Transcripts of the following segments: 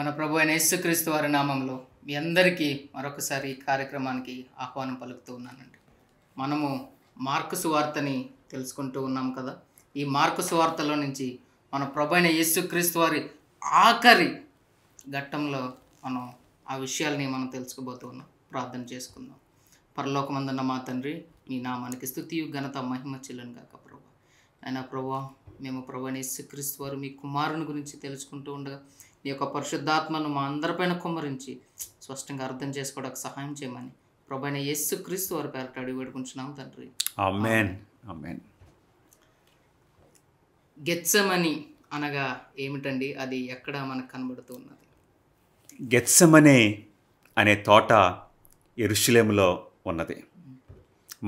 మన ప్రభు అయిన యేసుక్రీస్తు వారి నామంలో మీ అందరికీ మరొకసారి ఈ కార్యక్రమానికి ఆహ్వానం పలుకుతూ ఉన్నానండి. మనము మార్కు సువార్తని తెలుసుకుంటూ ఉన్నాం కదా. ఈ మార్కు సువార్తలో నుంచి మన ప్రభు అయిన యేసుక్రీస్తు వారి ఆఖరి ఘట్టంలో మనం ఆ విషయాల్ని మనం తెలుసుకోబోతూ ఉన్నాం. ప్రార్థన చేసుకుందాం. పరలోకమందున్న మా తండ్రి, మీ నామానికి స్తుతియు ఘనత మహిమ చెల్లును గాక. ప్రభు అయినా ప్రభు, మేము ప్రభు అయిన యేసుక్రీస్తు వారు మీ కుమారుని గురించి తెలుసుకుంటూ ఉండగా ఈ యొక్క పరిశుద్ధాత్మను మా అందరిపైన కుమ్మరించి స్పష్టంగా అర్థం చేసుకోవడానికి సహాయం చేయమని ప్రభు అయిన యేసుక్రీస్తు వారి పేరట అడిగి వేడుకుంటున్నాం తండ్రి. ఆమేన్. ఆమేన్. గెత్సెమని అనగా ఏమిటండి? అది ఎక్కడ మనకు కనబడుతూ ఉన్నది? గెత్సెమనే అనే తోట యెరూషలేములో ఉన్నది.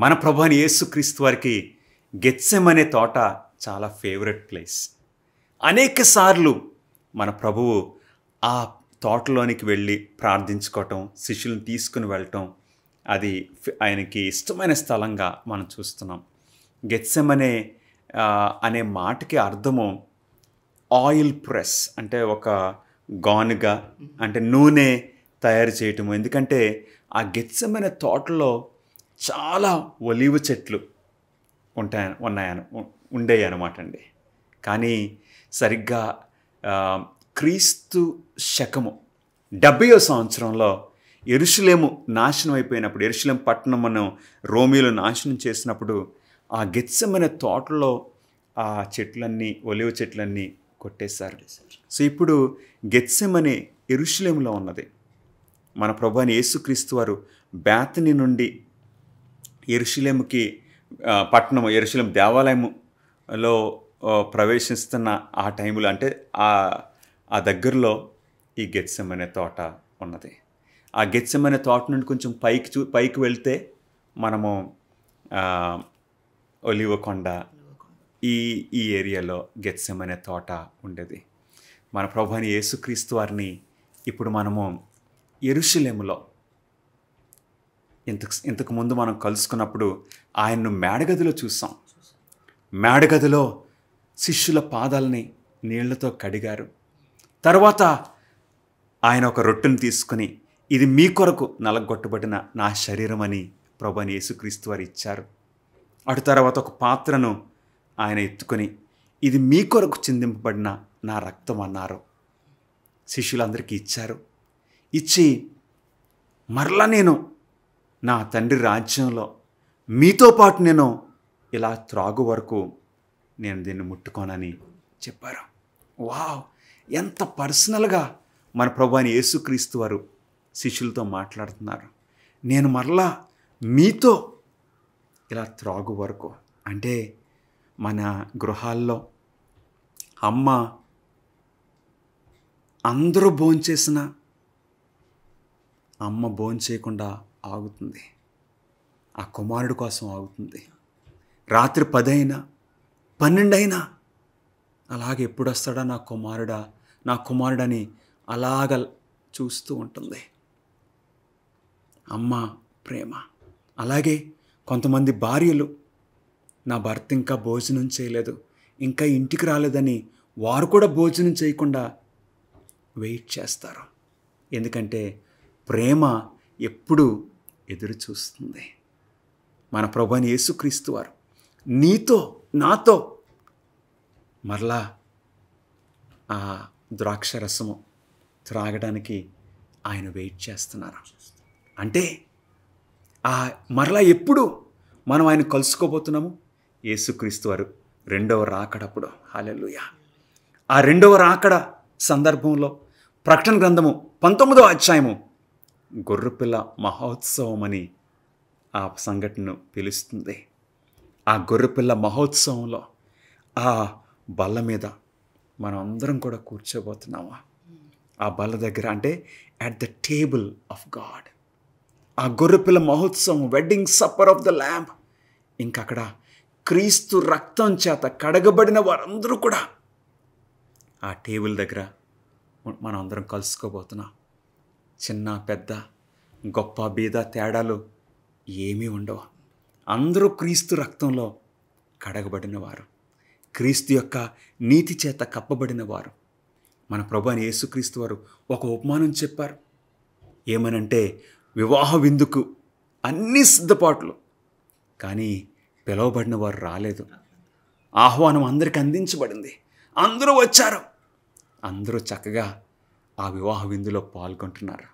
మన ప్రభు అయిన యేసుక్రీస్తు వారికి గెత్సెమనే తోట చాలా ఫేవరెట్ ప్లేస్. అనేక సార్లు మన ప్రభువు ఆ తోటలోనికి వెళ్ళి ప్రార్థించుకోవటం, శిష్యులను తీసుకుని వెళ్ళటం, అది ఆయనకి ఇష్టమైన స్థలంగా మనం చూస్తున్నాం. గెత్సెమనే అనే మాటకి అర్థము ఆయిల్ ప్రెస్, అంటే ఒక గానుగ, అంటే నూనె తయారు చేయటము. ఎందుకంటే ఆ గెత్సెమనే తోటలో చాలా ఒలీవ చెట్లు ఉండేవి అనమాట అండి. కానీ సరిగ్గా క్రీస్తు శకము 70వ సంవత్సరంలో యెరూషలేము నాశనం అయిపోయినప్పుడు, యెరూషలేము పట్టణమును రోమీలు నాశనం చేసినప్పుడు ఆ గెత్సెమనే తోటలో ఆ చెట్లన్నీ, ఒలీవ చెట్లన్నీ కొట్టేశారు. సో ఇప్పుడు గెత్సెమనే యెరూషలేములో ఉన్నది. మన ప్రభు అయిన యేసుక్రీస్తు వారు బేతనీ నుండి యెరూషలేముకి పట్టణము, యెరూషలేము దేవాలయములో ప్రవేశిస్తున్న ఆ టైంలో, అంటే ఆ దగ్గరలో ఈ గెత్సెమనే తోట ఉన్నది. ఆ గెత్సెమనే తోట నుండి కొంచెం పైకి వెళ్తే మనము ఒలీవ కొండ, ఈ ఏరియాలో గెత్సెమనే తోట ఉండేది. మన ప్రభు అయిన యేసుక్రీస్తు వారిని ఇప్పుడు మనము యెరూషలేములో ఇంతకు ముందు మనం కలుసుకున్నప్పుడు ఆయన్ను మేడగదిలో చూసాం. మేడగదిలో శిష్యుల పాదాలని నీళ్లతో కడిగారు. తర్వాత ఆయన ఒక రొట్టెను తీసుకుని, ఇది మీ కొరకు నలగొట్టబడిన నా శరీరం అని ప్రభు అయిన యేసుక్రీస్తు వారు ఇచ్చారు. అటు తర్వాత ఒక పాత్రను ఆయన ఎత్తుకొని, ఇది మీ కొరకు చిందింపబడిన నా రక్తం అన్నారు. శిష్యులందరికీ ఇచ్చారు. ఇచ్చి, మరలా నేను నా తండ్రి రాజ్యంలో మీతో పాటు నేను ఇలా త్రాగు వరకు నేను దీన్ని ముట్టుకోనని చెప్పారు. వావ్, ఎంత పర్సనల్గా మన ప్రభు అయిన యేసుక్రీస్తు వారు శిష్యులతో మాట్లాడుతున్నారు. నేను మరలా మీతో ఇలా త్రాగు వరకు. అంటే మన గృహాల్లో అమ్మ అందరూ భోంచేసిన అమ్మ భోంచేయకుండా ఆగుతుంది. ఆ కుమారుడు కోసం ఆగుతుంది. రాత్రి 10 అయినా 12 అయినా అలాగే ఎప్పుడు వస్తాడా నా కుమారుడని అలాగ చూస్తూ ఉంటుంది అమ్మ ప్రేమ. అలాగే కొంతమంది భార్యలు, నా భర్త ఇంకా భోజనం చేయలేదు, ఇంకా ఇంటికి రాలేదని వారు కూడా భోజనం చేయకుండా వెయిట్ చేస్తారు. ఎందుకంటే ప్రేమ ఎప్పుడు ఎదురు చూస్తుంది. మన ప్రభు అయిన యేసుక్రీస్తు వారు నీతో నాతో మరలా ఆ ద్రాక్షరసము త్రాగడానికి ఆయన వెయిట్ చేస్తున్నారు. అంటే మరలా ఎప్పుడు మనం ఆయన కలుసుకోబోతున్నాము? యేసుక్రీస్తు వారు 2వ రాకడప్పుడు. హల్లెలూయా. ఆ 2వ రాకడ సందర్భంలో ప్రకటన గ్రంథము 19వ అధ్యాయము గొర్రెపిల్ల మహోత్సవం అని ఆ సంఘటనను పిలుస్తుంది. ఆ గొర్రెపిల్ల మహోత్సవంలో ఆ బల్ల మీద మనం అందరం కూడా కూర్చోబోతున్నామా? ఆ బల్ల దగ్గర, అంటే at the table of God. ఆ గొర్రెపిల్ల మహోత్సవం, wedding supper of the lamb. ఇంకా అక్కడ క్రీస్తు రక్తం చేత కడగబడిన వారందరూ కూడా ఆ టేబుల్ దగ్గర మనం అందరం కలుసుకోబోతున్నాం. చిన్న పెద్ద, గొప్ప బీద తేడాలు ఏమీ ఉండవు. అందరూ క్రీస్తు రక్తంలో కడగబడిన వారు, క్రీస్తు యొక్క నీతి చేత కప్పబడిన వారు. మన ప్రభు అయిన యేసుక్రీస్తు వారు ఒక ఉపమానం చెప్పారు. ఏమనంటే, వివాహ విందుకు అన్ని సిద్ధపాట్లు, కానీ పిలువబడిన వారు రాలేదు. ఆహ్వానం అందరికీ అందించబడింది, అందరూ వచ్చారు, అందరూ చక్కగా ఆ వివాహ విందులో పాల్గొంటున్నారు.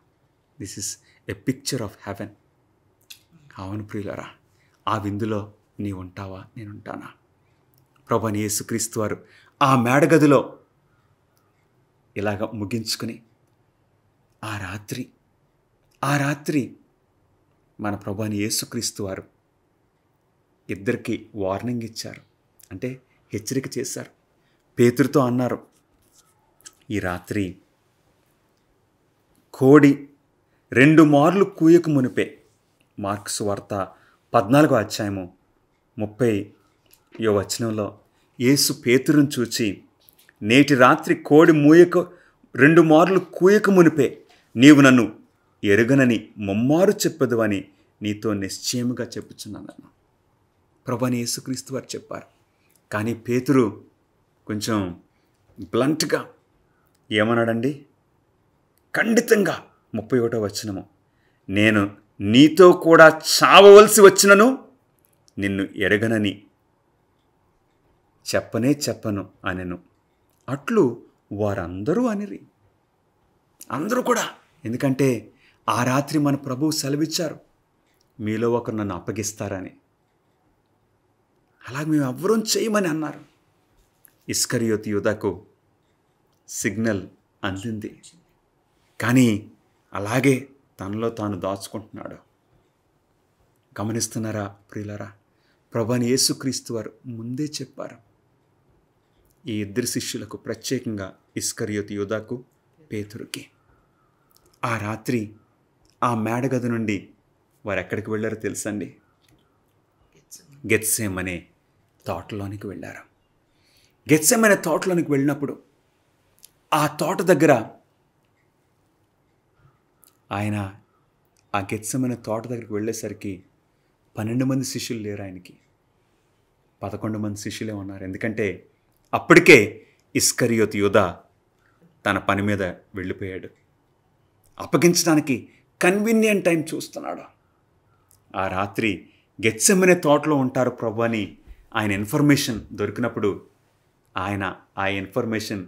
This is a picture of haven. అవును ప్రియులరా, ఆ విందులో నీ ఉంటావా, నేను ఉంటానా? ప్రభు అయిన యేసుక్రీస్తు వారు ఆ మేడగదిలో ఇలాగ ముగించుకుని ఆ రాత్రి మన ప్రభు అయిన యేసుక్రీస్తు వారు ఇద్దరికి వార్నింగ్ ఇచ్చారు, అంటే హెచ్చరిక చేశారు. పేతురుతో అన్నారు, ఈ రాత్రి కోడి 2 మార్లు కూయకు మునిపే. మార్కు సువార్త 14వ అధ్యాయము 30వ వచనంలో యేసు పేతురును చూచి, నేటి రాత్రి కోడి 2 మార్లు కూయక మునిపే నీవు నన్ను ఎరుగనని ముమ్మారు చెప్పదు అని నీతో నిశ్చయముగా చెప్పుచున్నాను. ప్రభువైన యేసుక్రీస్తు వారు చెప్పారు. కానీ పేతురు కొంచెం బ్లంట్గా ఏమన్నాడండి? ఖండితంగా 31వ వచనము, నేను నీతో కూడా చావవలసి వచ్చినను నిన్ను ఎరగనని చెప్పను అనెను. అట్లు వారందరూ అనిరి. అందరూ కూడా. ఎందుకంటే ఆ రాత్రి మన ప్రభువు సెలవిచ్చారు, మీలో ఒకరు నన్ను అప్పగిస్తారని. అలాగే మేము ఎవ్వరూ చేయమని అన్నారు. ఇస్కరియోతు యూదాకు సిగ్నల్ అందింది, కానీ అలాగే తనలో తాను దాచుకుంటున్నాడు. గమనిస్తున్నారా ప్రియులారా? ప్రభువైన యేసుక్రీస్తు వారు ముందే చెప్పారు, ఈ ఇద్దరు శిష్యులకు, ప్రత్యేకంగా ఇస్కరియోతు యూదాకు, పేతురుకి. ఆ రాత్రి ఆ మేడగది నుండి వారు ఎక్కడికి వెళ్ళారో తెలుసండి? గెత్సేమనే తోటలోనికి వెళ్ళారు. గెత్సేమనే తోటలోనికి వెళ్ళినప్పుడు ఆ తోట దగ్గర ఆయన ఆ గెత్సేమనే తోట దగ్గరికి వెళ్ళేసరికి 12 మంది శిష్యులు లేరు ఆయనకి. 11 మంది శిష్యులే ఉన్నారు. ఎందుకంటే అప్పటికే ఇస్కరియోతు యూదా తన పని మీద వెళ్ళిపోయాడు. అప్పగించడానికి కన్వీనియంట్ టైం చూస్తున్నాడు. ఆ రాత్రి గెత్సేమనే తోటలో ఉంటారు ప్రభు అని ఆయన ఇన్ఫర్మేషన్ దొరికినప్పుడు ఆయన ఆ ఇన్ఫర్మేషన్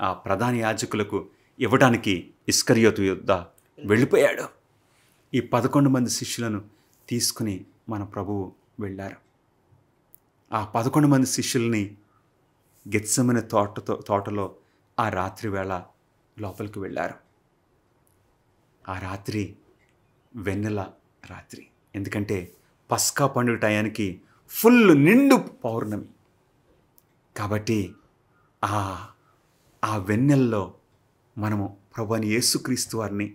ఆ ప్రధాన యాజకులకు ఇవ్వడానికి ఇస్కరియోతు యూదా వెళ్ళిపోయాడు. ఈ 11 మంది శిష్యులను తీసుకుని మన ప్రభువు వెళ్ళారు. ఆ 11 మంది శిష్యుల్ని గెత్సేమనే తోటలో ఆ రాత్రి వేళ లోపలికి వెళ్ళారు. ఆ రాత్రి వెన్నెల రాత్రి. ఎందుకంటే పస్కా పండుగ టయానికి ఫుల్ నిండు పౌర్ణమి. కాబట్టి ఆ వెన్నెల్లో మనము ప్రభువైన యేసుక్రీస్తు వారిని,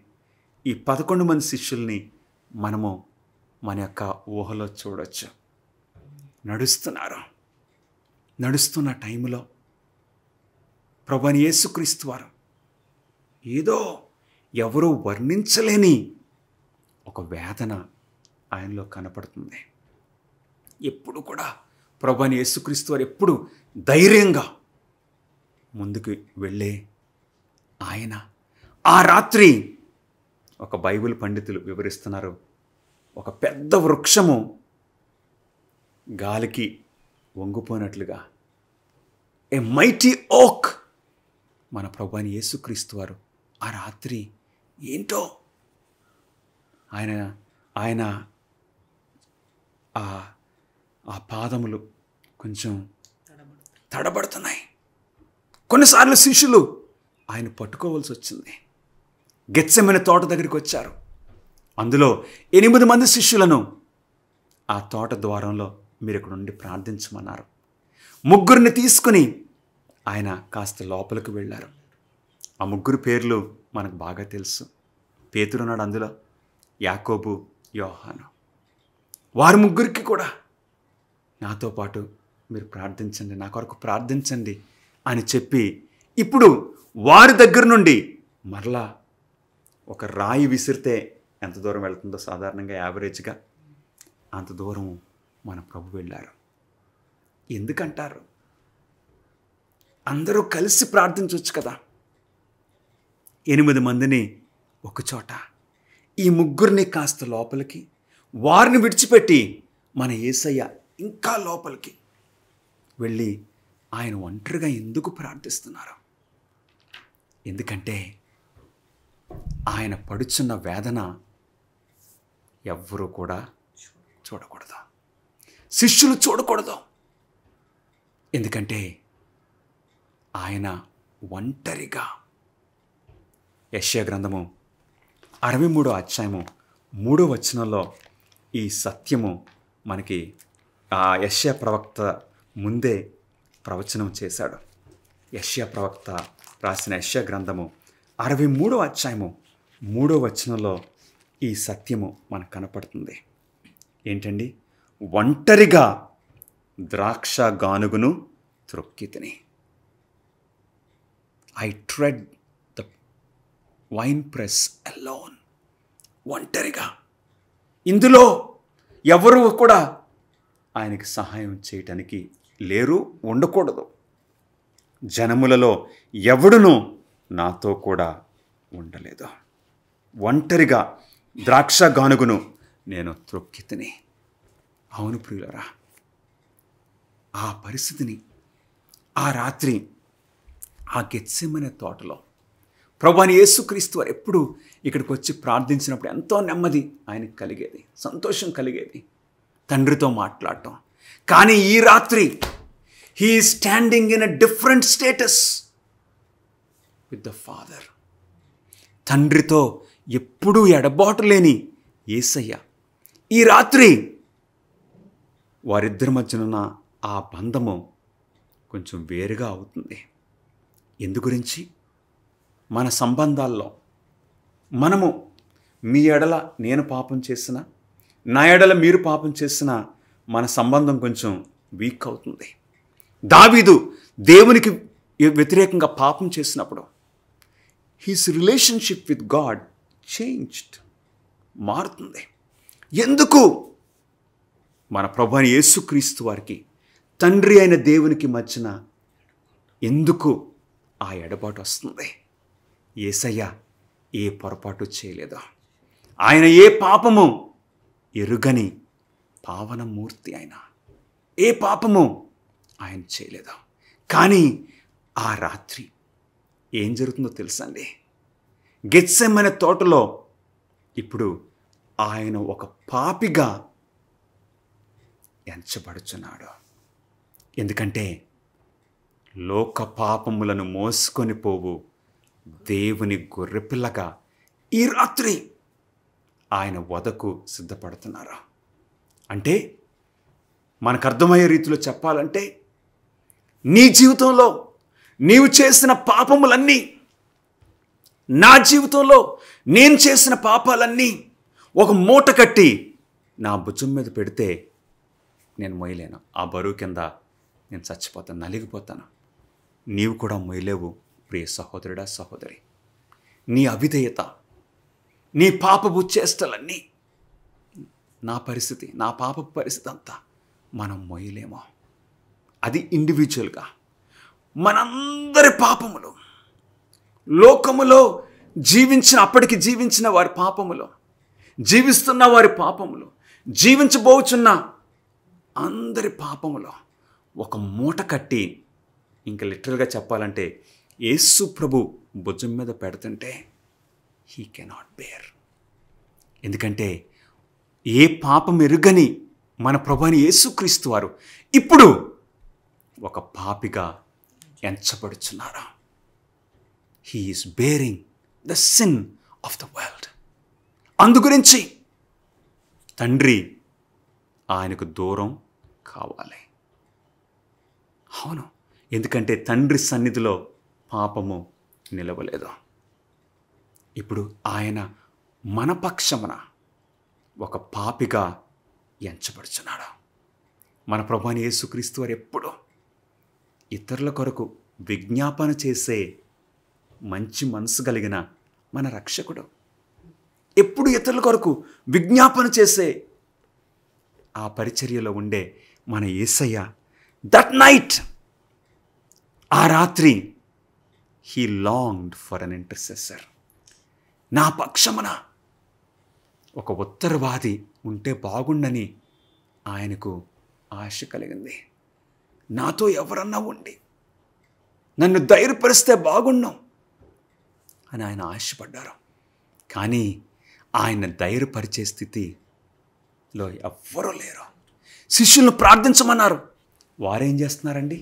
ఈ 11 మంది శిష్యుల్ని మనము మన యొక్క ఊహలో చూడవచ్చు. నడుస్తున్న టైంలో ప్రభువైన యేసుక్రీస్తు వారు ఏదో ఎవరూ వర్ణించలేని ఒక వేదన ఆయనలో కనపడుతుంది. ఎప్పుడు కూడా ప్రభువైన యేసుక్రీస్తు వారు ఎప్పుడు ధైర్యంగా ముందుకు వెళ్ళే ఆయన ఆ రాత్రి, ఒక బైబిల్ పండితులు వివరిస్తున్నారు, ఒక పెద్ద వృక్షము గాలికి వంగిపోయినట్లుగా, ఏ మైటీ ఓక్, మన ప్రభువైన యేసుక్రీస్తు వారు ఆ రాత్రి ఏంటో ఆయన ఆ పాదములు కొంచెం తడబడుతున్నాయి. కొన్నిసార్లు శిష్యులు ఆయన పట్టుకోవాల్సి వచ్చింది. గెత్సేమనే తోట దగ్గరికి వచ్చారు. అందులో 8 మంది శిష్యులను ఆ తోట ద్వారంలో మీరు ఇక్కడ నుండి ప్రార్థించమన్నారు. 3 తీసుకుని ఆయన కాస్త లోపలికి వెళ్ళారు. ఆ 3 పేర్లు మనకు బాగా తెలుసు. పేతురు ఉన్నాడు అందులో, యాకోబు, యోహాను. వారి 3కి కూడా నాతో పాటు మీరు ప్రార్థించండి, నా కొరకు ప్రార్థించండి అని చెప్పి, ఇప్పుడు వారి దగ్గర నుండి మరలా ఒక రాయి విసిరితే ఎంత దూరం వెళ్తుందో సాధారణంగా యావరేజ్గా అంత దూరం మన ప్రభు వెళ్ళారు. ఎందుకంటారు? అందరూ కలిసి ప్రార్థించవచ్చు కదా. 8 మందిని ఒకచోట, ఈ ముగ్గురిని కాస్త లోపలికి, వారిని విడిచిపెట్టి మన యేసయ్య ఇంకా లోపలికి వెళ్ళి ఆయన ఒంటరిగా ఎందుకు ప్రార్థిస్తున్నారు? ఎందుకంటే ఆయన పడుచున్న వేదన ఎవ్వరూ కూడా చూడకూడదు, శిష్యులు చూడకూడదు. ఎందుకంటే ఆయన ఒంటరిగా. యెషయా గ్రంథము 63వ అధ్యాయము 3వ వచనంలో ఈ సత్యము మనకి యెషయా ప్రవక్త ముందే ప్రవచనం చేశాడు. యెషయా ప్రవక్త రాసిన యెషయా గ్రంథము 63వ అధ్యాయము 3వ వచనంలో ఈ సత్యము మనకు కనపడుతుంది. ఏంటండి? ఒంటరిగా ద్రాక్ష గానుగును త్రొక్కితిని. I tread the wine press alone. ఒంటరిగా. ఇందులో ఎవరు కూడా ఆయనకి సహాయం చేయటానికి లేరు, ఉండకూడదు. జనములలో ఎవడునూ నాతో కూడా ఉండలేదు. ఒంటరిగా ద్రాక్ష గానుగును నేను త్రొక్కితిని. అవును ప్రియులరా, ఆ పరిస్థితిని ఆ రాత్రి ఆ గెత్సెమనే తోటలో ప్రభువైన యేసుక్రీస్తు వారు ఎప్పుడు ఇక్కడికి వచ్చి ప్రార్థించినప్పుడు ఎంతో నెమ్మది ఆయనకు కలిగేది, సంతోషం కలిగేది, తండ్రితో మాట్లాడటం. కానీ ఈ రాత్రి he is standing in a different status with the father. తండ్రితో ఎప్పుడూ ఎడబాటు లేని యేసయ్య ఈ రాత్రి వారిద్దరి మధ్యనున్న ఆ బంధము కొంచెం వేరుగా అవుతుంది. ఎందు గురించి? మన సంబంధాల్లో మనము మీ ఎడల నేను పాపం చేసిన, నా ఎడల మీరు పాపం చేసిన మన సంబంధం కొంచెం వీక్ అవుతుంది. దావీదు దేవునికి వ్యతిరేకంగా పాపం చేసినప్పుడు his relationship with God changed, మారుతుంది. ఎందుకు? మన ప్రభువైన యేసుక్రీస్తు వారికి తండ్రి అయిన దేవునికి మధ్యన ఎందుకు ఆ ఎడబాటు వస్తుంది? యేసయ్య ఏ పొరపాటు చేయలేదు. ఆయన ఏ పాపము ఎరుగని పావనమూర్తి. ఆయన ఏ పాపము ఆయన చేయలేదు. కానీ ఆ రాత్రి ఏం జరుగుతుందో తెలుసండి? గెత్సెమనే తోటలో ఇప్పుడు ఆయన ఒక పాపిగా ఎంచబడుచున్నాడు. ఎందుకంటే లోక పాపములను మోసుకొని పోవు దేవుని గొర్రెపిల్లగా ఈ రాత్రి ఆయన వధకు సిద్ధపడుతున్నారు. అంటే మనకు అర్థమయ్యే రీతిలో చెప్పాలంటే, నీ జీవితంలో నీవు చేసిన పాపములన్నీ, నా జీవితంలో నేను చేసిన పాపాలన్నీ ఒక మూట కట్టి నా భుజం మీద పెడితే నేను మొయ్యలేను. ఆ బరువు కింద నేను చచ్చిపోతాను, నలిగిపోతాను. నీవు కూడా మొయ్యలేవు ప్రియ సహోదరుడా, సహోదరి. నీ అవిధేయత, నీ పాపపు చేష్టలన్నీ, నా పరిస్థితి, నా పాపపు పరిస్థితి అంతా మనం మొయ్యలేమో. అది ఇండివిజువల్గా మనందరి పాపములు, లోకములో అప్పటికి జీవించిన వారి పాపములు, జీవిస్తున్న వారి పాపములు, జీవించబోచున్న అందరి పాపములో ఒక మూట కట్టి, ఇంకా లిటరల్గా చెప్పాలంటే యేసు ప్రభు భుజం మీద పెడుతుంటే హీ కెనాట్ బేర్. ఎందుకంటే ఏ పాపం ఎరుగని మన ప్రభువైన యేసుక్రీస్తు వారు ఇప్పుడు ఒక పాపిగా ఎంచబడుచున్నారు. He is bearing the sin of the world. అందుగురించి తండ్రి ఆయనకు దూరం కావాలి. అవును, ఎందుకంటే తండ్రి సన్నిధిలో పాపము నిలవలేదు. ఇప్పుడు ఆయన మన పక్షమున ఒక పాపిగా ఎంచబడుచున్నాడు. మన ప్రభువైన యేసుక్రీస్తు వారు ఎప్పుడు ఇతరుల కొరకు విజ్ఞాపన చేసే మంచి మనసు కలిగిన మన రక్షకుడు. ఎప్పుడు ఇతరుల కొరకు విజ్ఞాపన చేసే ఆ పరిచర్యలో ఉండే మన యేసయ్య, దట్ నైట్, ఆ రాత్రి, he longed for an intercessor. నా పక్షమున ఒక ఉత్తరవాది ఉంటే బాగుండని ఆయనకు ఆశ కలిగింది. నాతో ఎవరన్నా ఉండి నన్ను ధైర్యపరిస్తే బాగుండం అని ఆయన ఆశపడ్డారు. కానీ ఆయన ధైర్యపరిచే స్థితిలో ఎవ్వరూ లేరు. శిష్యులను ప్రార్థించమన్నారు. వారేం చేస్తున్నారండి?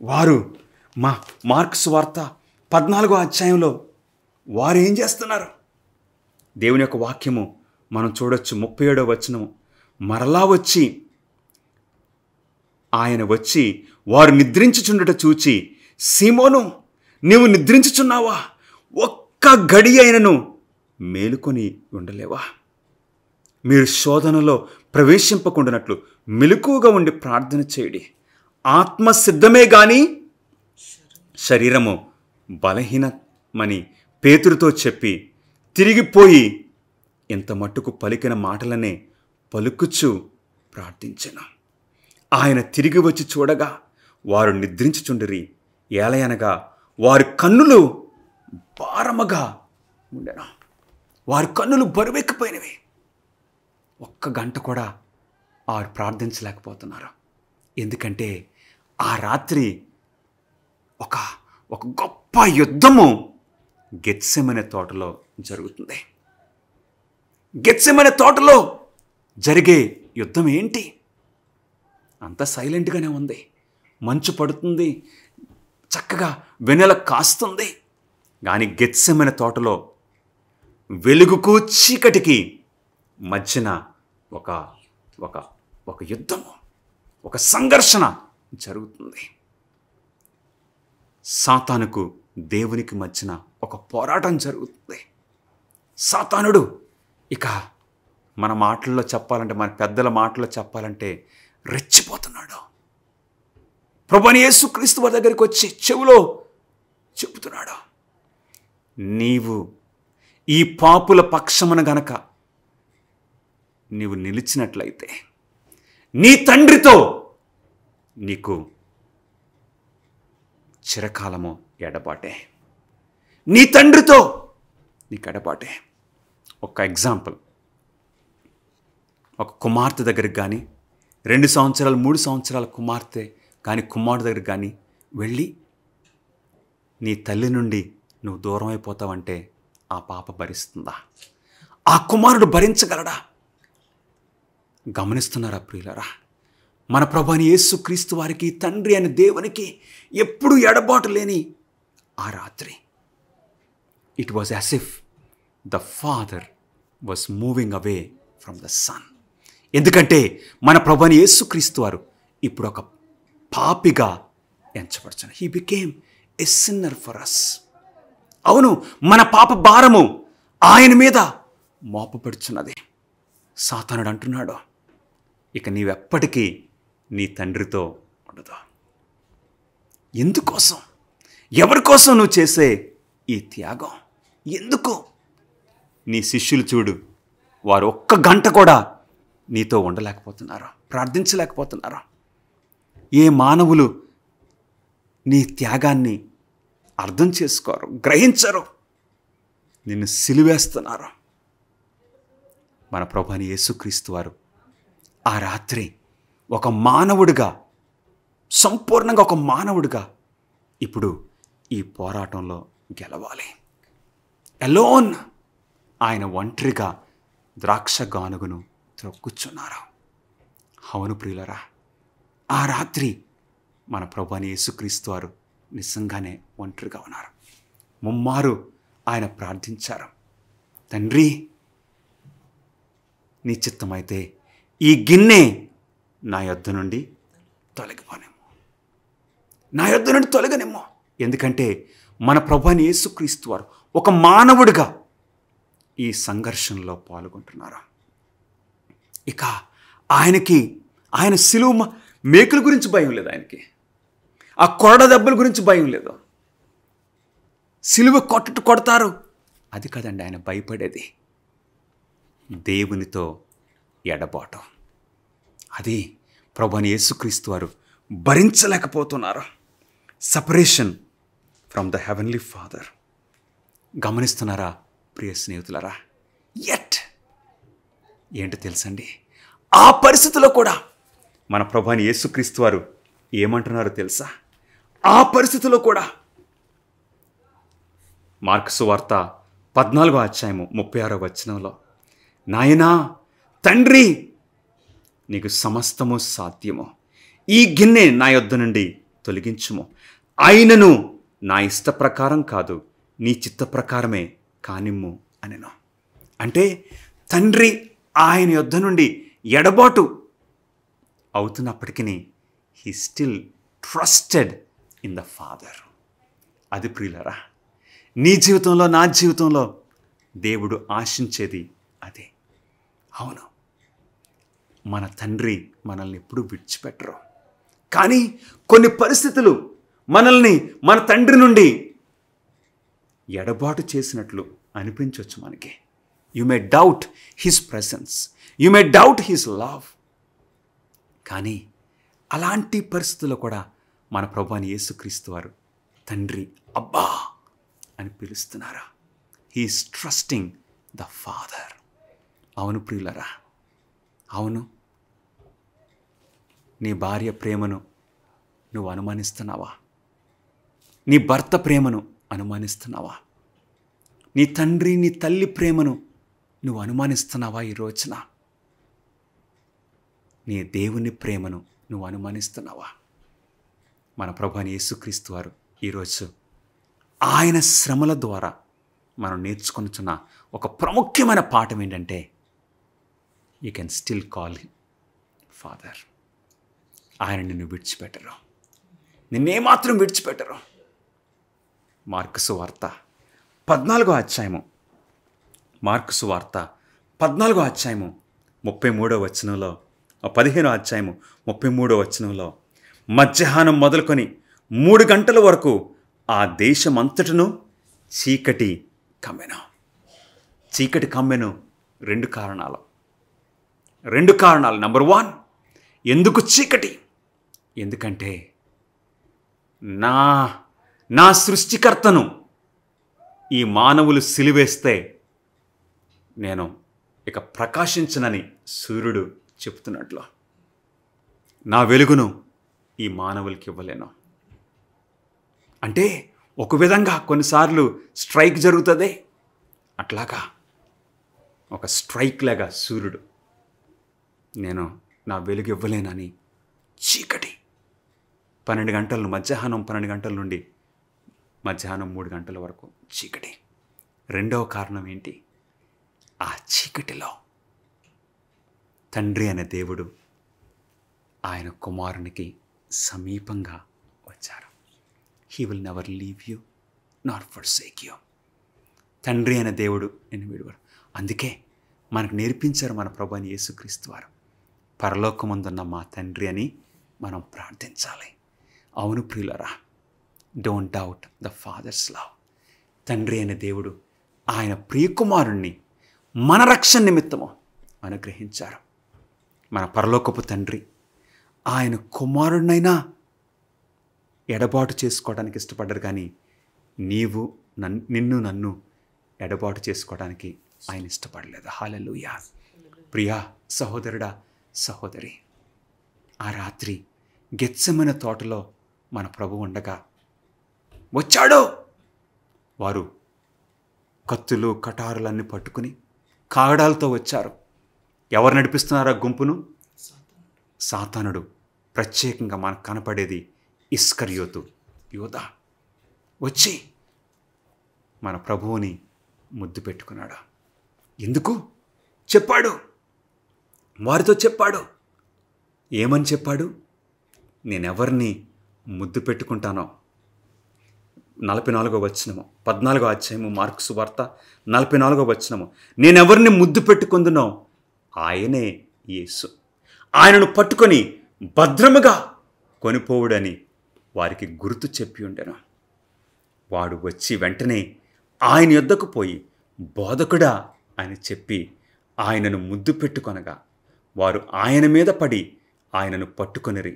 వారు మార్కు సువార్త 14వ అధ్యాయంలో వారు ఏం చేస్తున్నారు? దేవుని యొక్క వాక్యము మనం చూడొచ్చు. 37వ వచనం, మరలా వచ్చి ఆయన వచ్చి వారు నిద్రించుచుండట చూచి, సీమోను, నీవు నిద్రించుచున్నావా? ఒక్క గడి అయినను మేలుకొని ఉండలేవా? మీరు శోధనలో ప్రవేశింపకుండానట్లు మెలకువగా ఉండి ప్రార్థన చేయడి. ఆత్మ సిద్ధమే గాని శరీరము బలహీనమని పేతురుతో చెప్పి తిరిగిపోయి ఇంత మట్టుకు పలికిన మాటలనే పలుకుచు ప్రార్థించెను. ఆయన తిరిగి వచ్చి చూడగా వారు నిద్రించుచుండిరి. ఏలయనగా వారి కన్నులు భారముగా ఉండెను. వారి కన్నులు బరువెక్కిపోయినవి. ఒక్క గంట కూడా వారు ప్రార్థించలేకపోతున్నారు. ఎందుకంటే ఆ రాత్రి ఒక గొప్ప యుద్ధము గెత్సెమనే తోటలో జరుగుతుంది. గెత్సెమనే తోటలో జరిగే యుద్ధం ఏంటి? అంత సైలెంట్గానే ఉంది. మంచు పడుతుంది, చక్కగా వెన్నెల కాస్తుంది. కానీ గెత్సెమనే తోటలో వెలుగుకు చీకటికి మధ్యన ఒక యుద్ధము, ఒక సంఘర్షణ జరుగుతుంది. సాతానుకు దేవునికి మధ్యన ఒక పోరాటం జరుగుతుంది. సాతానుడు ఇక మన మాటల్లో చెప్పాలంటే, మన పెద్దల మాటల్లో చెప్పాలంటే రెచ్చిపోతున్నాడు. ప్రభువైన యేసుక్రీస్తు వారి దగ్గరికి వచ్చి చెవిలో చెబుతున్నాడు, నీవు ఈ పాపుల పక్షమున గనక నీవు నిలిచినట్లయితే నీ తండ్రితో నీకు చిరకాలము ఎడబాటే. నీ తండ్రితో నీకు ఎడబాటే. ఒక ఎగ్జాంపుల్, ఒక కుమార్తె దగ్గరికి కానీ 2 సంవత్సరాలు 3 సంవత్సరాల కుమార్తె కానీ కుమారుడు దగ్గరికి కానీ వెళ్ళి నీ తల్లి నుండి నువ్వు దూరం అయిపోతావంటే ఆ పాప భరిస్తుందా? ఆ కుమారుడు భరించగలడా? గమనిస్తున్నారా ప్రియులరా? మన ప్రభువైన యేసుక్రీస్తు వారికి, తండ్రి అయిన దేవునికి ఎప్పుడు ఎడబాటు లేని ఆ రాత్రి, it was as if the father was moving away from the son. ఎందుకంటే మన ప్రభువైన యేసుక్రీస్తు వారు ఇప్పుడు ఒక పాపిగా ఎంచబడుచున్నారు. He became a sinner for us. అవును, మన పాప భారము ఆయన మీద మోపబడుచున్నది. సాతానుడు అంటున్నాడు, ఇక నీవెప్పటికీ నీ తండ్రితో ఉండదు. ఎందుకోసం, ఎవరి కోసం నువ్వు చేసే ఈ త్యాగం? ఎందుకు? నీ శిష్యులు చూడు, వారు ఒక్క గంట కూడా నీతో ఉండలేకపోతున్నారు, ప్రార్థించలేకపోతున్నారు. ఏ మానవులు నీ త్యాగాన్ని అర్థం చేసుకోరు, గ్రహించరు, నిన్ను సిలువేస్తున్నారు. మన ప్రభువైన యేసుక్రీస్తు వారు ఆ రాత్రి ఒక మానవుడిగా, సంపూర్ణంగా ఒక మానవుడిగా ఇప్పుడు ఈ పోరాటంలో గెలవాలి. ఎలోన్ ఆయన ఒంటరిగా ద్రాక్ష గానుగును త్రొక్కుచున్నారు. అవును ప్రియులరా, ఆ రాత్రి మన ప్రభువైన యేసుక్రీస్తు వారు నిజంగానే ఒంటరిగా ఉన్నారు. ముమ్మారు ఆయన ప్రార్థించారు, తండ్రి నీ చిత్తమైతే ఈ గిన్నె నా యొద్ద నుండి తొలగిపోనేమో, నా యొద్ద నుండి తొలగనేమో. ఎందుకంటే మన ప్రభువైన యేసుక్రీస్తు వారు ఒక మానవుడిగా ఈ సంఘర్షణలో పాల్గొంటున్నారు. ఇక ఆయన సిలువ మేకుల గురించి భయం లేదు, ఆయనకి ఆ కొరడ దెబ్బల గురించి భయం లేదు. సిలువ కొడతారు అది కాదండి ఆయన భయపడేది, దేవునితో ఎడబాటు. అది ప్రభువైన యేసుక్రీస్తు వారు భరించలేకపోతున్నారు. Separation from the heavenly father. గమనిస్తున్నారా ప్రియ స్నేహితులరా, ఎట్ ఏంటో తెలుసండి, ఆ పరిస్థితిలో కూడా మన ప్రభువైన యేసుక్రీస్తు వారు ఏమంటున్నారో తెలుసా? ఆ పరిస్థితిలో కూడా మార్కు సువార్త 14:36 నాయనా తండ్రి, నీకు సమస్తము సాధ్యము, ఈ గిన్నె నా యొద్ద నుండి తొలగించుము, అయినను నా ఇష్ట ప్రకారం కాదు, నీ చిత్త ప్రకారమే కానిమ్ము అనెను. అంటే తండ్రి ఆయన యొద్ద నుండి ఎడబాటు అవుతున్నప్పటికీ he still trusted in the father. అది ప్రియులరా, నీ జీవితంలో నా జీవితంలో దేవుడు ఆశించేది అదే. అవును, మన తండ్రి మనల్ని ఎప్పుడూ విడిచిపెట్టరు. కానీ కొన్ని పరిస్థితులు మనల్ని మన తండ్రి నుండి ఎడబాటు చేసినట్లు అనిపించవచ్చు మనకి. You may doubt his presence, you may doubt his love. కానీ అలాంటి పరిస్థితుల్లో కూడా మన ప్రభువైన యేసుక్రీస్తు వారు తండ్రి అబ్బా అని పిలుస్తున్నారా? He is trusting the father. అవును ప్రియులరా, అవును. నీ భార్య ప్రేమను నువ్వు అనుమానిస్తున్నావా? నీ భర్త ప్రేమను అనుమానిస్తున్నావా? నీ తండ్రి నీ తల్లి ప్రేమను నువ్వు అనుమానిస్తున్నావా? ఈ రోజున నీ దేవుని ప్రేమను నువ్వు అనుమానిస్తున్నావా? మన ప్రభువైన యేసుక్రీస్తు వారు ఈరోజు ఆయన శ్రమల ద్వారా మనం నేర్చుకొనుచున్న ఒక ప్రాముఖ్యమైన పాఠం ఏంటంటే, you can still call him father. ఆయన నిన్ను విడిచిపెట్టరు, నిన్నేమాత్రం విడిచిపెట్టరు. మార్కు సువార్త 14వ అధ్యాయము, మార్కు సువార్త 14వ అధ్యాయము 33వ వచనంలో, 15వ అధ్యాయము 33వ వచనంలో, మధ్యాహ్నం మొదలుకొని 3 గంటల వరకు ఆ దేశమంతటను చీకటి కమ్మెను. చీకటి కమ్మెను రెండు కారణాలు. నంబర్ 1, ఎందుకు చీకటి? ఎందుకంటే నా సృష్టికర్తను ఈ మానవులు సిలివేస్తే నేను ఇక ప్రకాశించనని సూర్యుడు చెప్తున్నట్లు, నా వెలుగును ఈ మానవులకి ఇవ్వలేను. అంటే ఒక విధంగా కొన్నిసార్లు స్ట్రైక్ జరుగుతుంది, అట్లాగా ఒక స్ట్రైక్ లాగా సూర్యుడు నేను నా వెలుగు ఇవ్వలేనని చీకటి 12 గంటలు, మధ్యాహ్నం 12 గంటల నుండి మధ్యాహ్నం 3 గంటల వరకు చీకటి. రెండవ కారణం ఏంటి? ఆ చీకటిలో తండ్రి అనే దేవుడు ఆయన కుమారునికి సమీపంగా వచ్చారు. He will never leave you not forsake you. తండ్రి అనే దేవుడు నిన్ను విడువడు. అందుకే మనకు నేర్పించారు మన ప్రభువైన యేసుక్రీస్తు వారు, పరలోకమందున్న మా తండ్రి అని మనం ప్రార్థించాలి. అవును ప్రియులరా, don't doubt the fathers love. తండ్రి అనే దేవుడు ఆయన ప్రియకుమారుణ్ణి మన రక్షణ నిమిత్తము అనుగ్రహించారు. మన పరలోకపు తండ్రి ఆయన కుమారుడినైనా ఎడబాటు చేసుకోవడానికి ఇష్టపడ్డారు, కానీ నిన్ను నన్ను ఎడబాటు చేసుకోవడానికి ఆయన ఇష్టపడలేదు. హల్లెలూయా. ప్రియా సహోదరుడా, సహోదరి, ఆ రాత్రి గెత్సెమనే తోటలో మన ప్రభు ఉండగా వచ్చాడు. వారు కత్తులు కటారులన్నీ పట్టుకుని కాగడాలతో వచ్చారు. ఎవరు నడిపిస్తున్నారు ఆ గుంపును? సాతానుడు. ప్రత్యేకంగా మనకు కనపడేది ఇస్కరియోతు యోధా వచ్చి మన ప్రభువుని ముద్దు పెట్టుకున్నాడు. ఎందుకు చెప్పాడు? వారితో చెప్పాడు. ఏమని చెప్పాడు? నేనెవరిని ముద్దు పెట్టుకుంటానో. 44వ వచనము, 14వ అధ్యాయము మార్కు సువార్త 44వ వచనము, నేనెవరిని ముద్దు పెట్టుకుందునో ఆయనే యేసు, ఆయనను పట్టుకొని భద్రముగా కొనిపోవుడని వారికి గుర్తు చెప్పి ఉండెను. వాడు వచ్చి వెంటనే ఆయన యొద్దకు పోయి బోధకుడా అని చెప్పి ఆయనను ముద్దు పెట్టుకొనగా వారు ఆయన మీద పడి ఆయనను పట్టుకొనిరి.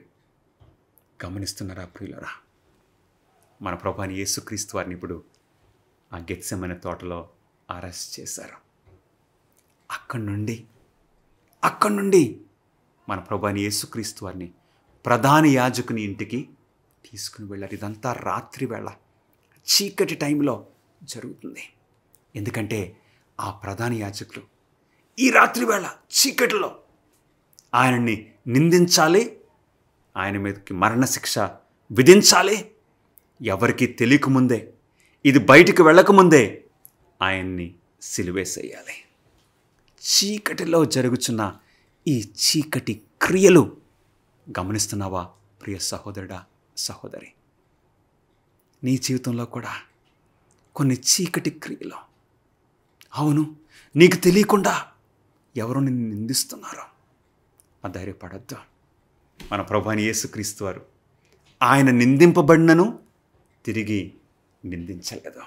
గమనిస్తున్నారా ప్రియులరా? మన ప్రభువైన యేసుక్రీస్తు వారిని ఇప్పుడు ఆ గెత్సెమనే తోటలో అరెస్ట్ చేశారు. అక్కడి నుండి మన ప్రభువైన యేసుక్రీస్తు వారిని ప్రధాన యాజకుని ఇంటికి తీసుకుని వెళ్ళారు. ఇదంతా రాత్రి వేళ చీకటి టైంలో జరుగుతుంది. ఎందుకంటే ఆ ప్రధాన యాజకులు ఈ రాత్రి వేళ చీకటిలో ఆయనని నిందించాలి, ఆయన మీదకి మరణశిక్ష విధించాలి. ఎవరికి తెలియకముందే, ఇది బయటికి వెళ్ళకముందే ఆయన్ని సిలువేసేయాలి. చీకటిలో జరుగుతున్న ఈ చీకటి క్రియలు గమనిస్తున్నావా ప్రియ సహోదరుడా, సహోదరి? నీ జీవితంలో కూడా కొన్ని చీకటి క్రియలు, అవును, నీకు తెలియకుండా ఎవరు నిన్ను నిందిస్తున్నారో అధైర్యపడద్దు. మన ప్రభువైన యేసుక్రీస్తు వారు ఆయన నిందింపబడినను తిరిగి నిందించలేదు.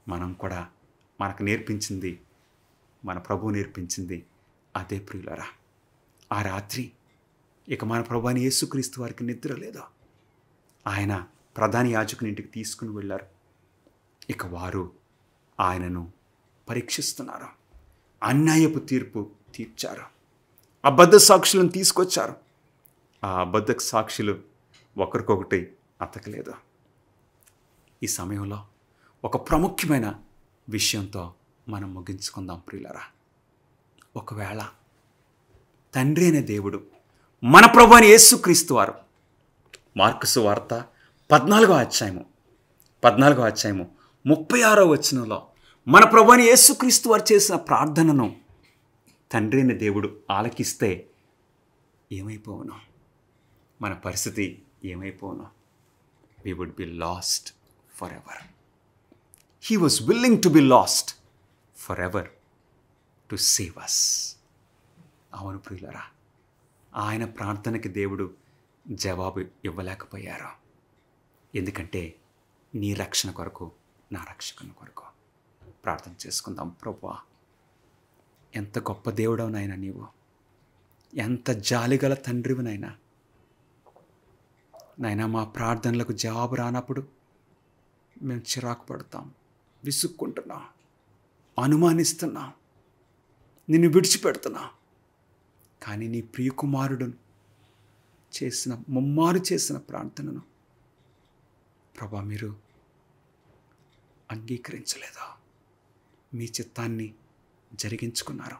మనం కూడా మనకు నేర్పించింది, మన ప్రభువు నేర్పించింది అదే ప్రియులరా. ఆ రాత్రి ఇక మన ప్రభువైన యేసుక్రీస్తు వారికి నిద్ర లేదు. ఆయన ప్రధాన యాజకుని ఇంటికి తీసుకుని వెళ్ళారు. ఇక వారు ఆయనను పరీక్షిస్తున్నారు. అన్యాయపు తీర్పు తీర్చారు. అబద్ధ సాక్షులను తీసుకొచ్చారు. ఆ అబద్ధ సాక్షులు ఒకరికొకటి అతకలేదు. ఈ సమయంలో ఒక ప్రాముఖ్యమైన విషయంతో మనం ముగించుకుందాం ప్రియులరా. ఒకవేళ తండ్రి అనే దేవుడు మన ప్రభువైన యేసుక్రీస్తు వారు మార్కు సువార్త 14వ అధ్యాయము 36వ వచనంలో మన ప్రభువైన యేసుక్రీస్తు వారు చేసిన ప్రార్థనను తండ్రి అనే దేవుడు ఆలకిస్తే ఏమైపోవును? మన పరిస్థితి ఏమైపోవును? We would be lost forever. He was willing to be lost forever to save us. అవును ప్రియులరా, ఆయన ప్రార్థనకి దేవుడు జవాబు ఇవ్వలేకపోయారు. ఎందుకంటే నీ రక్షణ కొరకు, నా రక్షణ కొరకు ప్రార్థన చేసుకుందాం. ప్రభువా, ఎంత గొప్ప దేవుడవునైనా నీవు, ఎంత జాలిగల తండ్రివినైనా, నైనా మా ప్రార్థనలకు జవాబు రానప్పుడు మేము చిరాకు పడతాం, విసుక్కుంటున్నాం, అనుమానిస్తున్నాం, నిన్ను విడిచిపెడుతున్నాం. కానీ నీ ప్రియకుమారుడును ముమ్మారు చేసిన ప్రార్థనను ప్రభా మీరు అంగీకరించలేదా? మీ చిత్తాన్ని జరిగించుకున్నారు,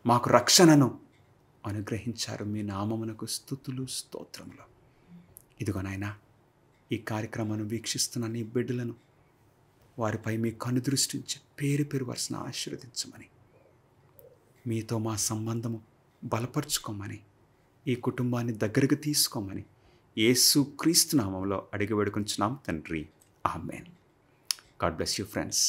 మాకు రక్షణను అనుగ్రహించారు. మీ నామమునకు స్తుతులు, స్తోత్రములు. ఇదిగో నాయనా, ఈ కార్యక్రమాన్ని వీక్షిస్తున్న నీ బిడ్డలను వారిపై మీ కనుదృష్టించి పేరు పేరు వరుసను ఆశీర్వదించమని, మీతో మా సంబంధము బలపరుచుకోమని, ఈ కుటుంబాన్ని దగ్గరకు తీసుకోమని యేసుక్రీస్తు నామములో అడిగి వేడుకుంటున్నాం తండ్రి. ఆమేన్. God bless you friends.